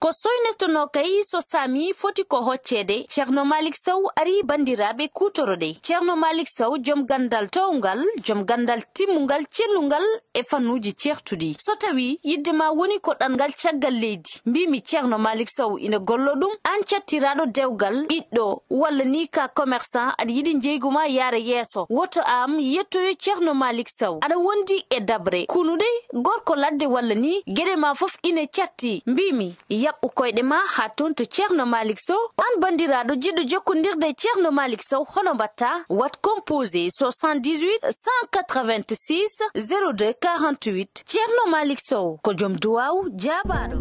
ko soynestono kay so sami foti ko hoccede Ceerno Malick Sow ari bandiraɓe kutorode. Ceerno Malick Sow jom gandal towgal jom gandal timmungal cellungal e fannuji certudi. So tawi yiddema woni ko ɗangal caggal leydi mbimi Ceerno Malick Sow ina gollo ɗum an cattiraɗo dewgal ɓiɗɗo walla ni ka commerçant aɗa yiɗi jeyguma yaara yeeso woto am yettoyo Ceerno Malick Sow aɗa wondi e dabre kunude gorko ladde walla ni gueɗe ma fof ine catti mbimi yaɓɓu koyɗe ma ha ton to Ceerno Malick Sow an bandiraɗo jiɗɗo jokkodirde Ceerno Malick Sow hono mbatta wat composé 78 186 02 48 Ceerno Malick Sow ko joom duwaw jabaɗo.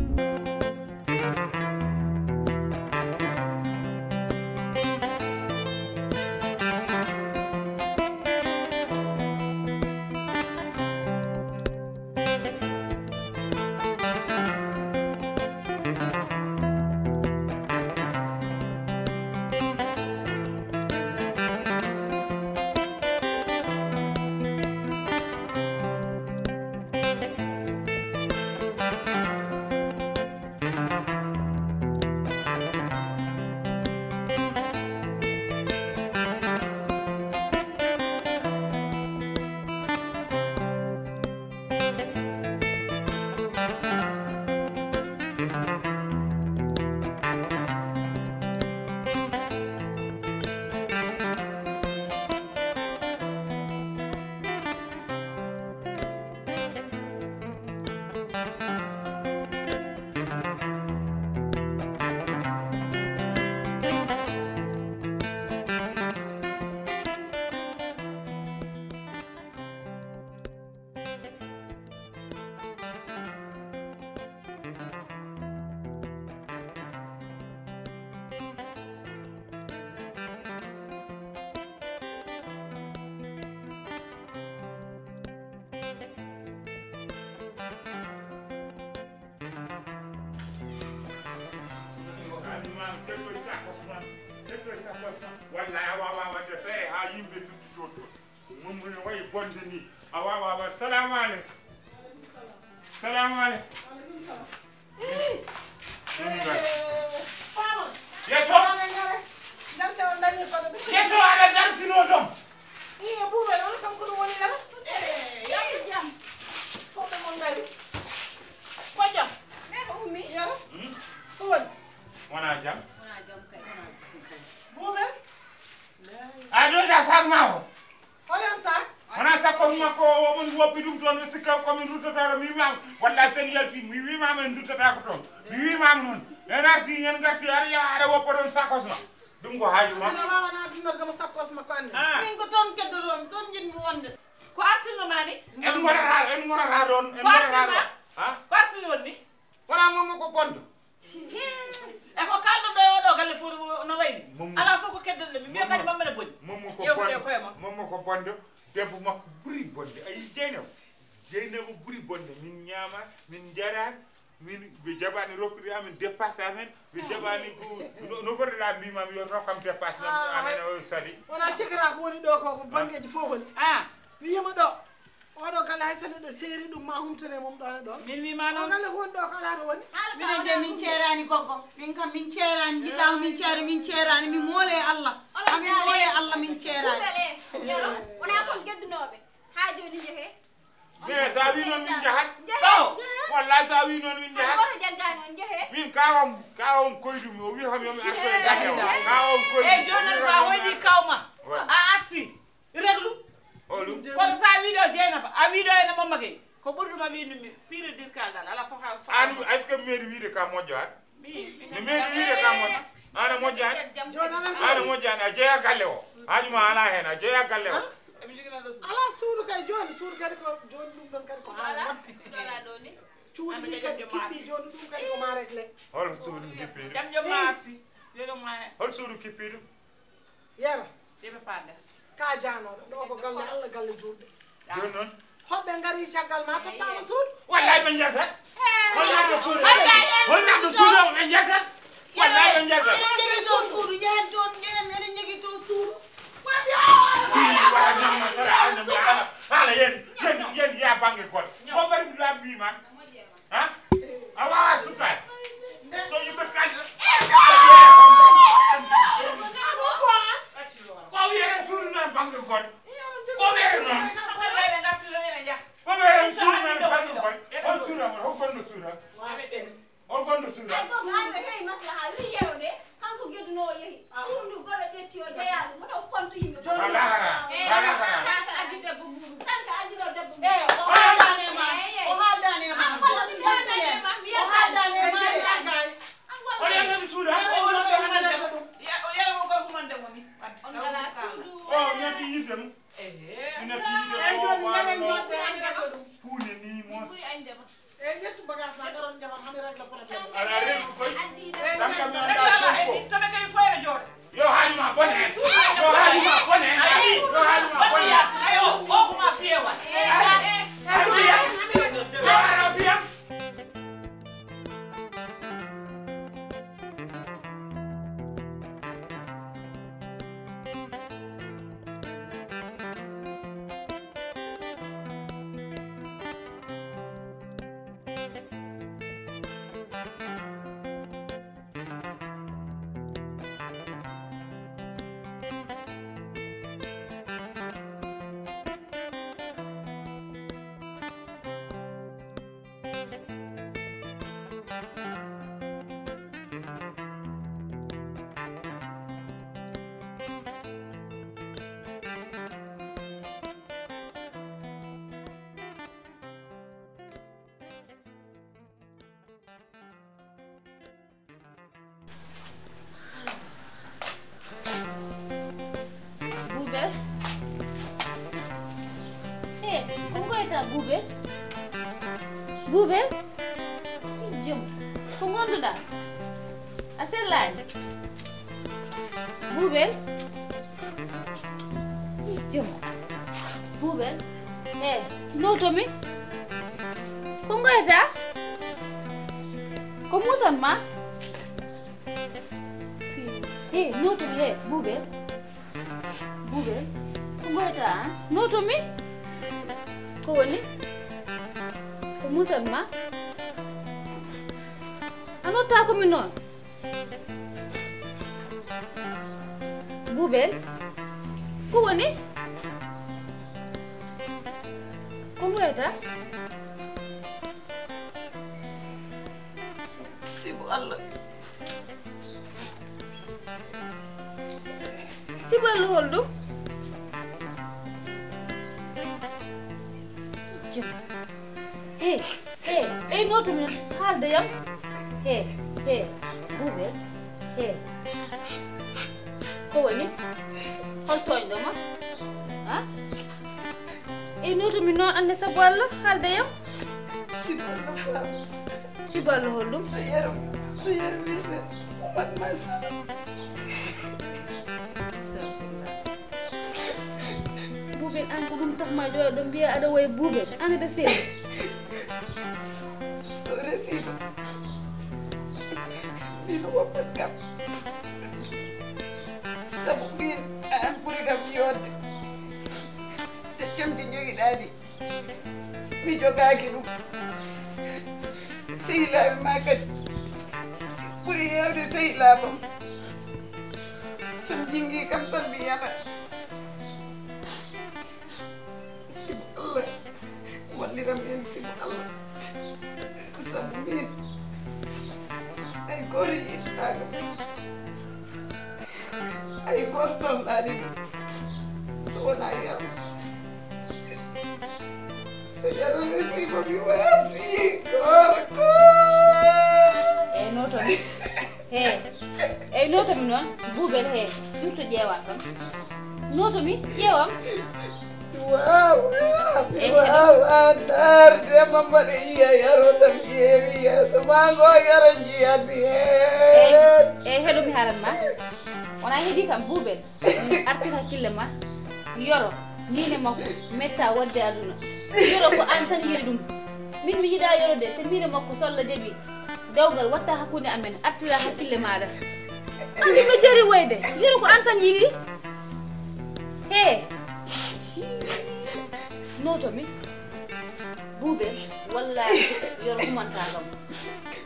wallahi awawa wadde feere ha yimɓe duttito to mum ne wayi bonde ni awawa wadde salamu aleykum salamu aleykum yetto yetto aɗa dartino ɗon ɓuuɓe ɗon kam ko ɗum woni yara yaɓi jam hoɓe mon ngari ko jam ko ummi yara ko woni wona jam ɓuuɓe a ɗoyta sak ma o hoɗen sak wona sakko makko oɓon woppi ɗum toon ɓe sikka komin ruttotaro mi wimama walla sen yalti mi wimama en duttotako toon mi wimama noon en arti en garti aɗa woppa ɗon sakos ma ɗum ko haaju ma ene wawana dinnordema sakkos makko ande min ko toon keddoton toon jinmi wonde ko artirnomani en gorata ɗon en gorata ɗon ha ko artiri wonni wona momo ko bonɗo e ko kalɗo ɗo oɗo galle fof no wayni ala fof ko keddoɗo mi mbiya kadi mammane booni momo ko bonɗo debbo makko ɓuuri bonde ayi Dieynaba ɓuuri bonde min ñaama min jarani min ɓe jaɓani rokkude amin dépasse amen ɓe jaɓani no fotɗa mbimami yo rokkam dépasse amen o sali wona cikata ko woni ɗo ko bangeji fof woni wiyima ɗo oɗo galle hay sene ɗo seeri ɗum ma humtone mum ɗone ɗon min wima noon galle ko woni ɗo ko ala to woni minen de min ceerani goggo min kam min ceerani jiɗɗama min ceerani min moole Allah amin moole Allah min ceerani wona kon geddunoɓe ha joni jeehe mine sa wi noon min jahat wallahi sa wi noon min jahat oto jaggani on jeehe min kawam koydumi o wi kam yomi artoe galle o kawam koydumi e joni sa hoyni kawma a arti reglu oɗum kono sa wiɗo Dieynaba a wiɗo ene Mamadou ko ɓurɗuma winumi piire dirkaldal ala fof an est ce que meeɗi wiide ka moƴƴo an mi meeɗi wiide ka moƴƴo ana moƴƴo an ana moƴƴo an a jeeya galle o haajuma ala hen a jeeya galle o ala suudu kay joni suudu kadi ko joni ɗum ɗon kadi ko ha cuuɗi ɗi kadi kippi joni ɗum kadi ko ma réglé hol suudu kippiɗum jam jom maasi hol suudu kippiɗum yera ɗeɓe paande ka janoɗo ɗo ko galle Allah galle julɓe joni noon hoɓɓe ngari caggal ma tottama suudu wallahi ɓe jetta holnaɗo suudu holnaɗo suudu o ɓe jetta wallahi ɓe jetta eɗen jogui to suudu jehen toon jehen eɗen jogui to suudu hala yen ya banggue goto ko ɓari ɗa mbima ha a wawa sukade so ma ñettu bagage la garon jafal xam rek la problème ala rek koy addina sam kam Ela na la e to be kay foye jode. yo halima bonne yo halima bonne yo halima Bani bonne yas ayo o kuma fiewa. Arabia Bubel. Kung ita Bubel? Bubel? Jom. Kung ano da? Asal lain. Bubel? Jom. Bubel? No Tommy? Kung ita? Kumusan ma? No Tommy, Bubel? Bubel? Kung ita? No Tommy? Ko woni ko musan ma ano ta ko mi non Bubel ko woni ko ngoyta sibu Allah sibal holdu no to me hal de yam Bubel ko woni hol toñ do ma ha no to me non ande sa bollo hal de yam sibu Allah fa sibal holdu sayaram wiine umat ma sana Bubel an ko dum tax ma joy do biya ada way Bubel an da sey Resibo dino wapat kam sabu bin an buri kam yodde te camdi jogi dadi mi jogaki dum sehilaɓe ma kadi ɓuri hewde sehilaɓam som jingi kam tan mbiyata sibu Allah walliram en sibu Allah sabu min ay goto yiɗɗaga ay goto sohlani so wona yaro so yaro resibo mi wasi gorko noto mi noto mi noon Bubel surtout ƴeewa kam noto mi ƴeewam wawa darde mambaɗo yiya yaro sam ƴeewi yeeso mago yaro jiyatmi hen heɗomi haalan ma wona heedi kam Bubel artir hakkille ma yoro mine makko metta wadde aduna yoro ko an tan yiɗi ɗum min mi yiɗa yoro de te mine makko solla deeɓi dewgal watta hakkude amen artira hakkille maɗa an ɗum no jari woyde yoro ko an tan yiɗi noto mi Bubel wallahi yoro humanta kam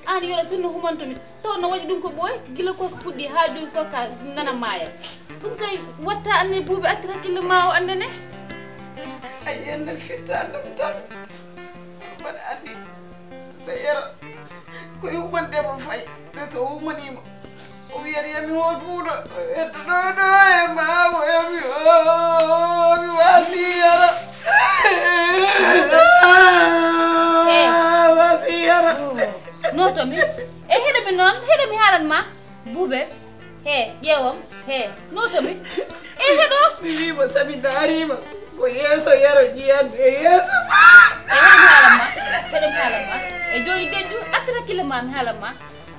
an yoro sinno humantomi taw no waɗi ɗum ko ɓooy gila ko fuɗɗi ha joni ko ka nana maaya ɗum kay watta anne Bubel artira hakkille ma o andene a yenna fitta ɗum tan mbaɗa andi so yero koye humandemo fay te so humanima o wiyata yami hoot fuuɗo hettoɗo e mawo yami mi wasi yero wasi yero notomi heɗomi noon heɗomi haalan ma Bubel ƴeewam notomi heɗo mi wima sami darima ko yeeso yero jiyanɓe yeeso ma e waɗi haalam ma heɗem haalam ma e joni deƴƴu attata kille ma mi haalam ma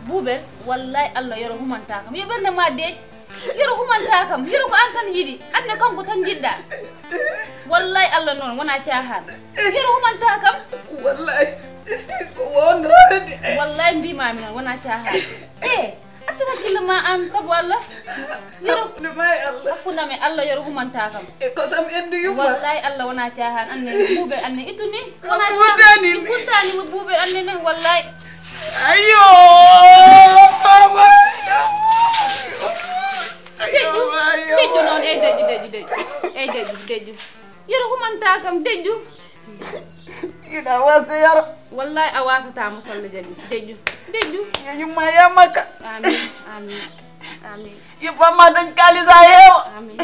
buubel wallahi allah yoro humanta kam yo ɓernde ma deeƴ yoro humanta kam yoro ko an tan yiɗi anne kanko tan jiɗɗa wallahi allah noon wona caahan yoro humanta kam wallahi ko wonnoore de wallahi mbimami noon wona caahan attata kille ma an sabu allah yoro hakkunde ma e allah hakkundam e allah yoro humanta kam e kosam endu yumma wallahi allah wona caahan anne buubel anne ittu ni fuddani fuddani buubel anne nen wallahi ayo mama deƴƴu noon deƴƴu yoro humanta kam deƴƴu ina wasde yaro wallahi a wasatamo solle jaɓi deƴƴu yo yumma yamakka amin yo bamma dañ kalisa heewa amin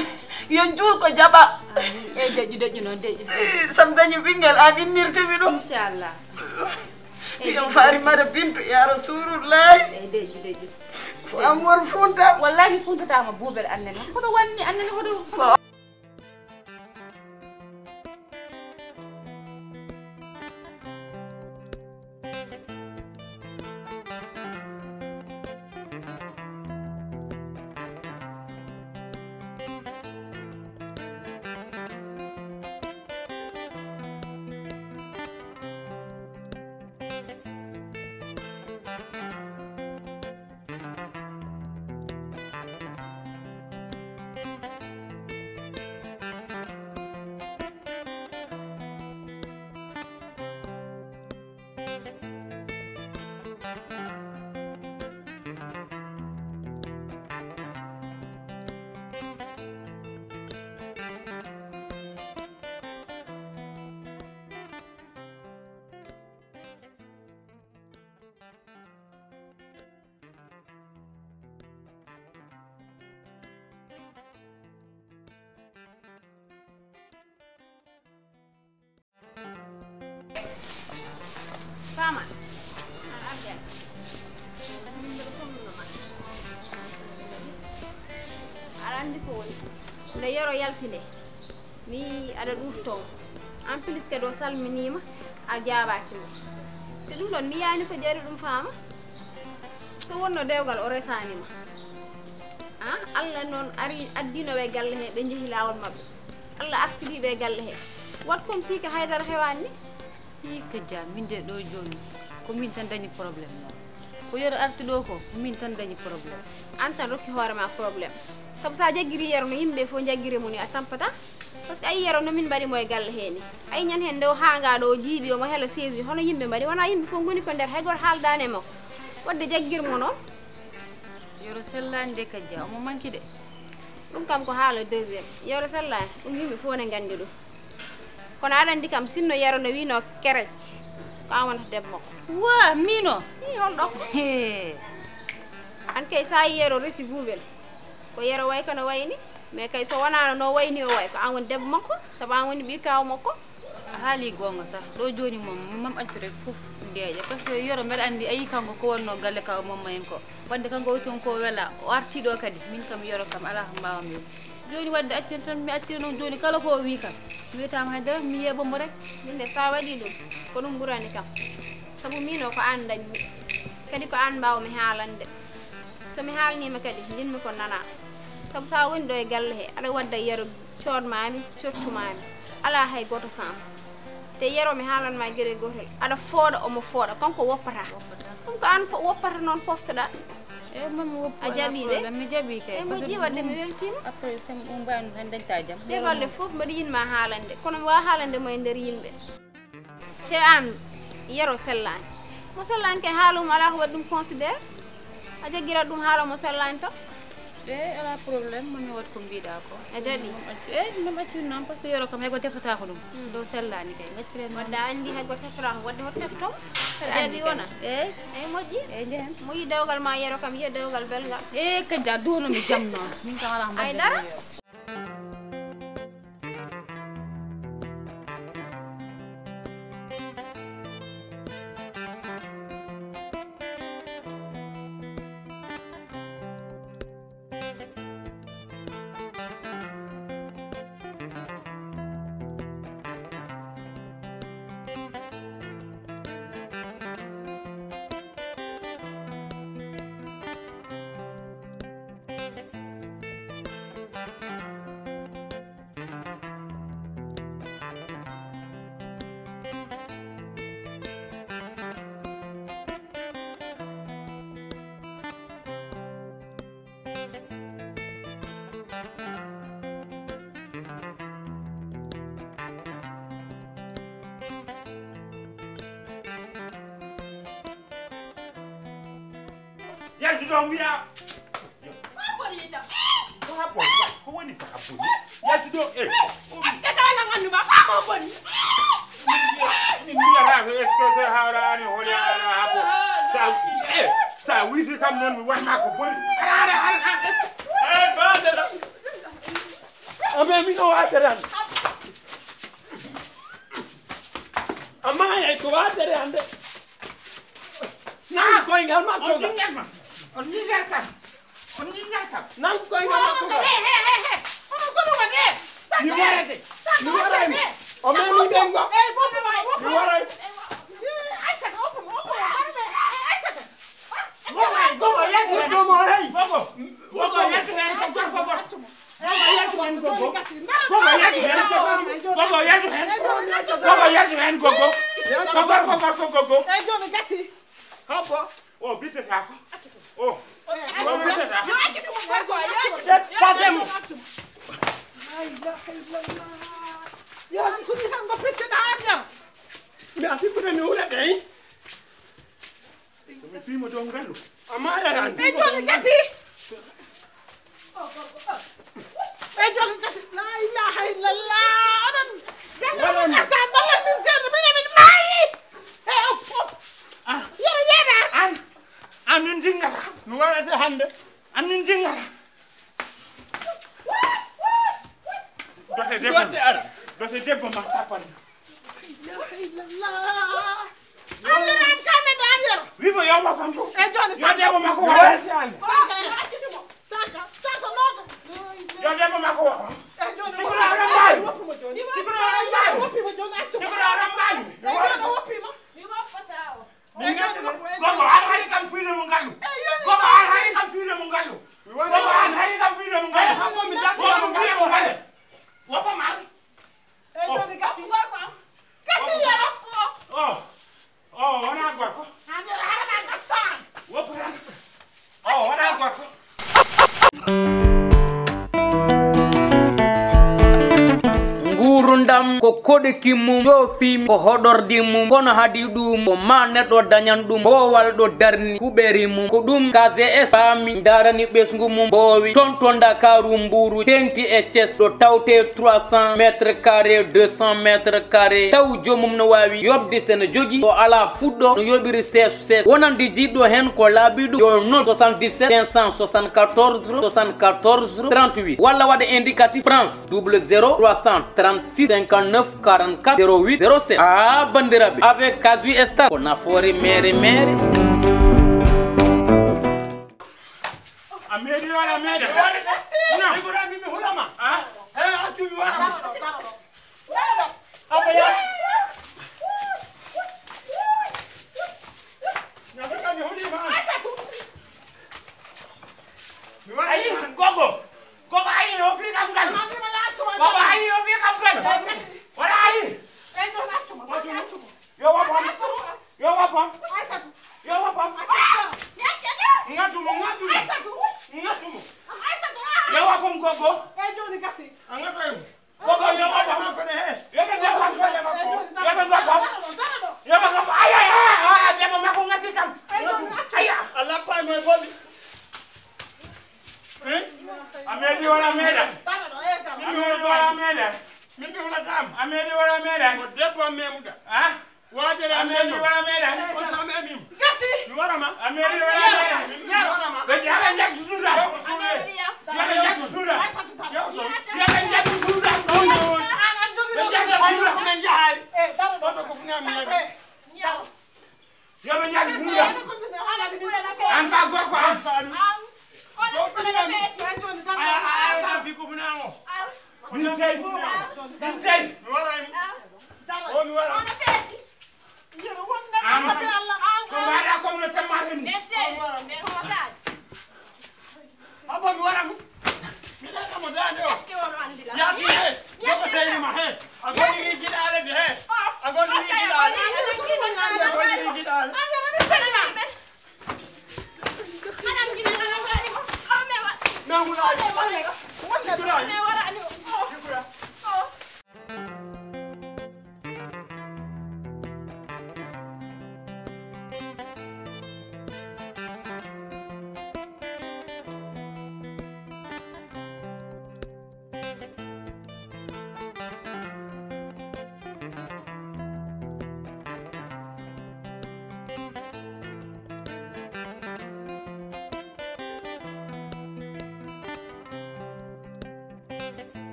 yo juul ko jaɓa deƴƴu noon deƴƴu sam dañi ɓinguel an innirtimi ɗum inchallah yo farimata bintu ya rasulullahi deƴƴu fo amour funta wallahi mi funtatama buubel annene hoɗo wanni annene hoɗo Fama. Arandi ko woni nde yoro yaltinde mi aɗa ɗurto en plus que ɗo salminima a jaabaki mo te ɗum ɗon mi yani ko ƴeeri ɗum Fama so wonno dewgal o resanima Allah noon ari addinoɓe e galle he ɓe jeehi lawol mabɓe Allah artiriɓe e galle he wat comme si ko haydara hewani ni hikka jam min de ɗo joni ko min tan dañi probléme ko yoro arti ɗo ko min tan dañi probléme an tan rokki hoorema probléme sabu sa jaggiri yero no yimɓe fof jaggiri mo ni a tampata par ce que ayi yero no min mbaɗimo e galle he ni ayi ñan hen nde o hagaɗo o jiiɓi omo heela séju hono yimɓe mbaɗi wona yimɓe fof goni ko nder hay goto haaldani e makko wadde jaggirmo noon yoro sellani de kajja omo manki de ɗum kam ko haala deuxiéme yewre sellani ɗum yimɓe fof ne gandi ɗum kono aɗa andi kam sinno yero no wino kerec ko an wonata debbo makko wa mino i holɗo an kay sa yi yero resi buubel ko yero way kono wayni mais kay so wonano no wayni o way ko an woni debbo makko saabu an woni ɓi kaw makko a haali gonga sah ɗo joni mam accu rek foof deeƴa par ce que yoro mbeɗa andi ayi kanko ko wonno galle kaw mamma en ko wadde kanko wi toon ko wela o artiɗo kadi min kam yoro kam ala ko mbawam wi joni wadde accen tan mi attiri noon joni kala ko wi kam mi wiyatama haydara mi yeɓomo rek minde sa waɗi ɗum ko ɗum ɓurani kam saabu mino ko an dañmi kadi ko an mbawmi haalande somi haalnima kadi jinmi ko nana saabu sa woni ɗo e galle he aɗa wadda yero coodmami cottumami ala hay goto sens te yero mi haalanma gueɗe gotel aɗa fooɗa omo fooɗa kanko woppata ɗum ko an woppata noon poftoɗa mami woppu a jaɓi de mi jaɓi kay moƴƴi wadde mi weltima après tan ɗum mbawno tan dañta jaam de balɗe foof mbaɗa yinma haalande kono mi wawa haalande mo e nder yimɓe te an yero sellani mo sellani kay haalum ala ko waɗi ɗum considére a jagguirat ɗum haala mo sellani tan ala probléme mami wat ko mbiɗa ko a jaɓi mami acciri noon par ce que yoro kam haygo tefata ko ɗum dow sellani kay gacciren wadde a andi haygo tefata ko wadde hot teftom jaɓi wona eyyi moƴƴi jehen mo yi dewgal ma yero kam yiya dewgal belgal kadi duwonomi jaam noon min kam ala ko Aydara yalti ɗo mbiya Bonita. ha boni ko woni ka boni yalti ɗo Est-ce que tu as la main ma pas boni? ni mbiyata ko est ce que hawrani holi ha bo sa witi kam noon mi wanma ko boni badara ame mi no wadaran amma ay ko wadare ande nan ko ngal ma ko on ningal kam nan ko ngal ma ko ni warate o me mi den go ni warate gogo yatu do mo hey gogo yatu hen ko gogo Joni gasi. Habo. Oh, bitte tako. Oh. Oh, bitte tako. Patem. Yo, ku ni sang ko pitte da ya. Mi ati ko ni ula dai. Mi fimo do ngallu. Ama ya ran. Joni gasi. Joni gasi. La ilaha illallah. Anan. Jangan kata bala min ser min mai. Ah. Yara yada. Anin dingara. Mi warate hande. Anin dingara. Dote debbo ma tapan. La ilaha illallah. Anan kana da yara. Wibo yawa kam to. Joni Yo debbo ma ko warate hande. Saka loto. Yo debbo ma ko wa. Joni Tikura ara mbali. Joni. Tikura ara mbali. Tikura ara mbali. Gogo hari kam fiide mo ngallu. Gogo hari kam fiide mo ngallu. Gogo hari kam fiide mo ngallu. Gogo fiide mo ngallu. Wopa ma. Joni gasi. Gasi yara. Oh, wana gorko. Hanyar harama gastan. Wopa. Oh, wana gorko. Ngurundam ko kodeki mum yofi ko hodordi mum kono hadi ɗum ko ma neɗɗo dañan ɗum bowal ɗo darni kuɓeri mum ko ɗum KGS fami darani ɓesgu mum bowi ton Dakaru Mburu tenki e Thiès ɗo tawte 300 mètres carré 200 mètres carré taw jomum no wawi yobde sene jogui o ala fuɗɗo no yoɓiri ses wonandi jiɗɗo hen ko laaɓiɗo yo not 77 574 74 38 walla waɗa indicatif France 00 336 59 44 08 07 bandiraɓe avec Casu Star ko nafoore mere Amedi wala mede. No. Igora mi hulama. Ah? Atu mi wa. Apa ya? Na baka mi hulima. Ayi gogo. Gogo ayi no fi kam gal. Gogo ayi no fi kam gal. Wala ayi. Yo wapam. Yo wapam. Yo wapam. Ngatu. Yo wapam gogo. Joni gasi. Angata. Gogo yo wapam. Yo be wapam. Yo be wapam. Ay. Demo mako ngati kam. Aya. Allah pa mo bobi. Amedi wala meda. Amedi wala meda. Min bi wala tam. Amedi wala meda. Ko debbo memuda. Ah? Wajere Amedi wala meda. Ko sama emim. Gasi. Mi warama. Amedi wala meda. Mi warama. Be jaga jak suda. Jaga jak suda. Jaga jak suda. Be jaga suda. Ko men jahay. Bodo ko funa mi yabe. Yo be jak suda. Anta gorko am. Ay ta bi ko funa ngo. Min tay. Mi waram. O mi waram. Ko wada ko no tamare ni. Aba mi waram. Mi da ka mo dande o. Ya ki he. Yo ko tay ma he. Agoni ni gidale de he. Agoni ni gidale. Agoni ni gidale. Na mu la.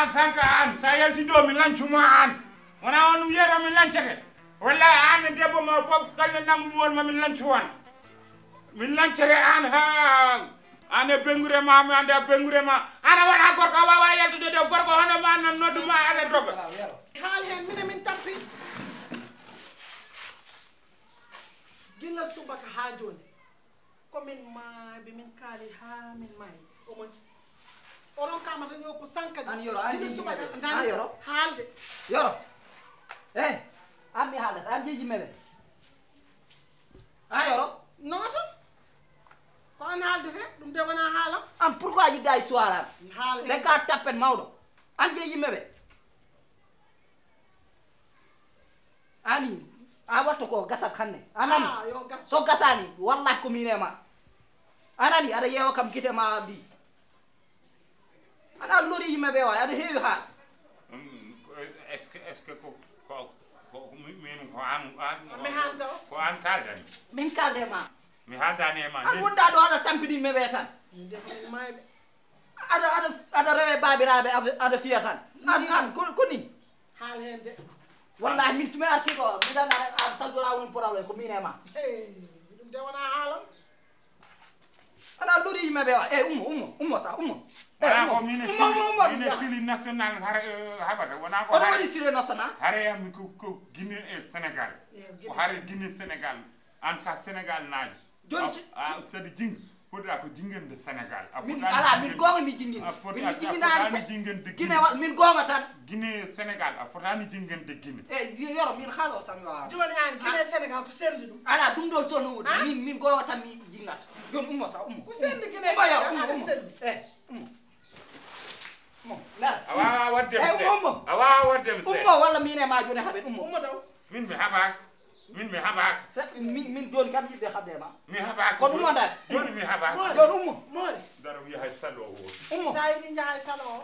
an sanka an sa yaltido mi lancuma an wona on yero mi lancete walla an debbo ma fof kalne nangu won ma mi lancu wan min lancete an ha ane bengure ma mi ande bengure ma ana wona gorko wawa yaltude de gorko hono ma non nodduma ala dogo haal hen mine min tampi gilla subaka ha joni komin maaɓe min kaali ha min maayi omon onon kamata ñoppu sankaji an yoro an jeji subaka meɓe an yoro haalde yoro an mi haaldata an jeji meɓe an yoro noto ko an haaldete ɗum de wona haalam an pourquoi jidda e soir an haal ɓe ka tappen mawɗo an jeji meɓe ani a watta ko gasak hannde anani yo gas so gasani wallahi ko min e ma anani aɗa yeewa kam guite ma mbi aɗa lori yimɓeɓe way aɗa heewi haal est ce que ko min ko an mi haalda o ko an kaldani min kalde ma mi haaldani e ma an wonɗa ɗo aɗa tampini yimɓeɓe tan nde mayɓe aɗa rewe babiraɓe aɗa fiya tan an koni haal hen de wallahi min tumi arti ɗo miɗan aɗa taggora woni probléme ko min e ma ɗum de wona haalam aɗa lori yimɓeɓe wa ummo sa ummo wona ko mine sili national haɓata wona ko oɗo waɗi siré national hareyami ko guine e sénégal ko haare guine sénégal en cas sénégal naaji joni saɗa jingi foɗɗa ko jingende sénégal min ala min gonga mi jingin mi jinginani jingende guine min gonga tan guine sénégal a fotani jingende guine yoro min haalo sami wawa joni an guine sénégal ko sendi ɗum ala ɗum ɗo sono wodi min gonga tan mi jingata joni ummo sa ummo ko sendi guine ummo yoro sénégal ummo ummo ummo lara a wawa waddem se ummo a wawa waddem se ummo walla min e ma joni haaɓen ummo ummo daw min mi haɓaka min mi haɓaka min joni kam yiɗɓe haɓde ma mi haɓaka ko ɗum wondat joni mi haɓaka joni ummo moori dara wiya hay sallo o ummo sa yiɗi jaha e salo o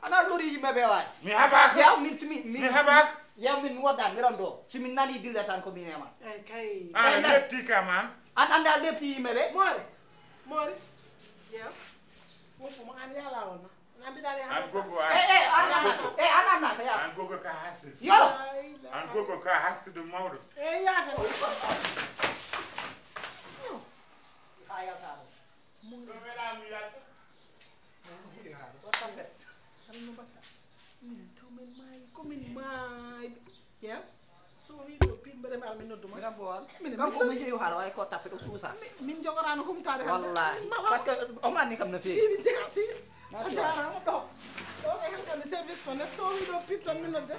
ana lori yimɓeɓe wawi mi haɓaka yaw min tumi mi haɓaka yaw min woddani miɗon ɗo somin nani dille tan ko min e ma eyyi kay an lepti kam an an anda leppi yimɓeɓe moori yew woppuma an ya lawol ma an mbiɗani an gogo an annata ya an gogo ka hasde yoro an gogo ka hasde mawɗo eyyi yaata ha yaltaro ɗo welami yalta no mbatta minen tawmen maayi komin maayiɓe yew so wiɗo pimɓere mi ara min nodduma miɗan bowal kanko mi jeeyi haala way ko tappe ɗo suusa min jogorano humtade wallahi par ce que omo anni kam no feewi min jiga si a jarama ɗo ɗo e hankande service ko net so wiɗo pim tan min nodde